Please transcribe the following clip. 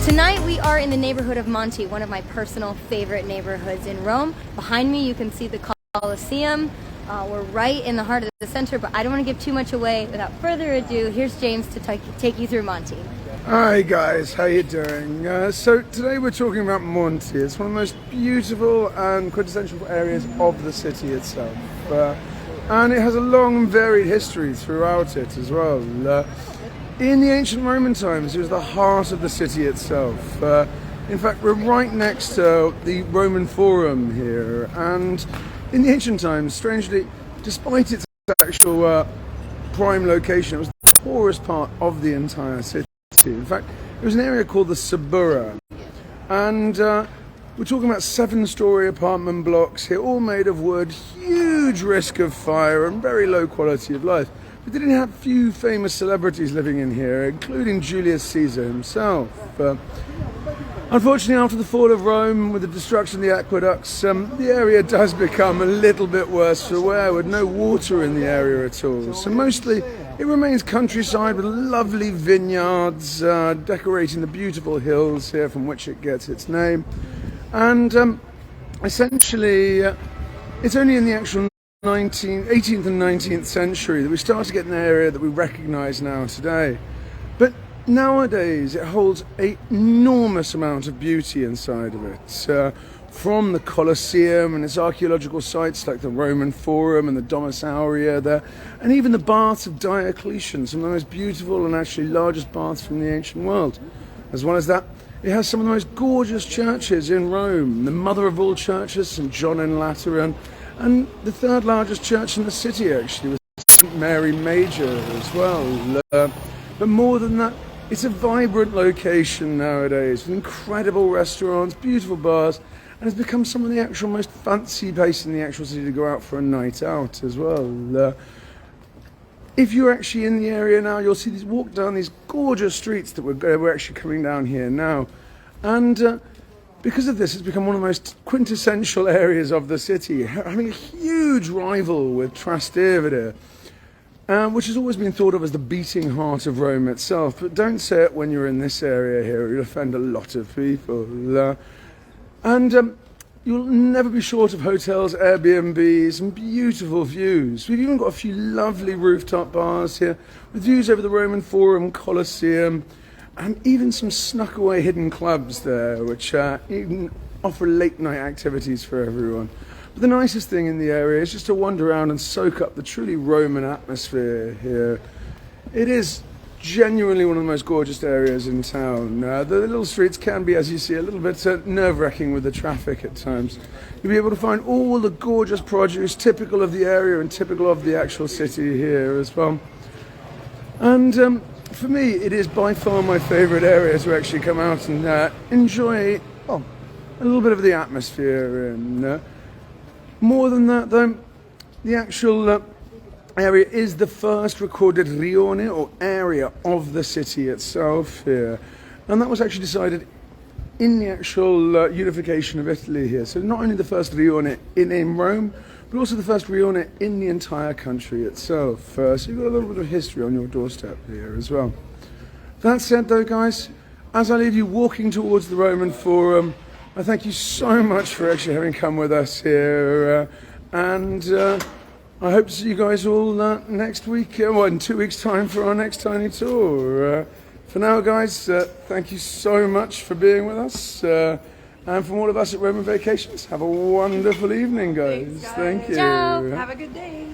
Tonight we are in the neighborhood of Monti, one of my personal favorite neighborhoods in Rome. Behind me you can see the Colosseum. We're right in the heart of the center, but I don't want to give too much away. Without further ado, here's James to take you through Monti. Hi guys, how you doing? So today we're talking about Monti. It's one of the most beautiful and quintessential areas of the city itself. And it has a long and varied history throughout it as well. In the ancient Roman times, it was the heart of the city itself. In fact, we're right next to the Roman Forum here, and in the ancient times, strangely, despite its actual prime location, it was the poorest part of the entire city. In fact, it was an area called the Suburra, and we're talking about 7-story apartment blocks here, all made of wood, huge risk of fire and very low quality of life. But they didn't have few famous celebrities living in here, including Julius Caesar himself. Unfortunately, after the fall of Rome, with the destruction of the aqueducts, the area does become a little bit worse for wear, with no water in the area at all. So mostly it remains countryside with lovely vineyards decorating the beautiful hills here from which it gets its name. And essentially, it's only in the actual 18th and 19th century that we start to get an area that we recognise now today. But nowadays it holds an enormous amount of beauty inside of it, from the Colosseum and its archaeological sites like the Roman Forum and the Domus Aurea there, and even the baths of Diocletian, some of the most beautiful and actually largest baths from the ancient world. As well as that, it has some of the most gorgeous churches in Rome, the mother of all churches, St. John in Lateran, and the third largest church in the city actually was St. Mary Major as well. But more than that, it's a vibrant location nowadays with incredible restaurants, beautiful bars, and it's become some of the actual most fancy place in the actual city to go out for a night out as well. If you're actually in the area now, you'll see these walk down these gorgeous streets that we're actually coming down here now. And because of this, it's become one of the most quintessential areas of the city, having a huge rival with Trastevere, which has always been thought of as the beating heart of Rome itself. But don't say it when you're in this area here, you'll offend a lot of people. And you'll never be short of hotels, Airbnbs, and beautiful views. We've even got a few lovely rooftop bars here, with views over the Roman Forum, Colosseum, and even some snuck away hidden clubs there, which even offer late night activities for everyone. But the nicest thing in the area is just to wander around and soak up the truly Roman atmosphere here. It is genuinely one of the most gorgeous areas in town. The little streets can be, as you see, a little bit nerve-wracking with the traffic at times. You'll be able to find all the gorgeous produce typical of the area and typical of the actual city here as well. And for me, it is by far my favourite area to actually come out and enjoy a little bit of the atmosphere. And more than that, though, the actual area is the first recorded rione, or area, of the city itself here. And that was actually decided in the actual unification of Italy here. So not only the first rione in Rome, but also the first rione in the entire country itself. So you've got a little bit of history on your doorstep here as well. That said though, guys, as I leave you walking towards the Roman Forum, I thank you so much for actually having come with us here. And I hope to see you guys all next week, in 2 weeks' time for our next tiny tour. For now, guys, thank you so much for being with us. And from all of us at Roman Vacations, have a wonderful evening, guys. Thanks, guys. Thank you. Ciao. Have a good day.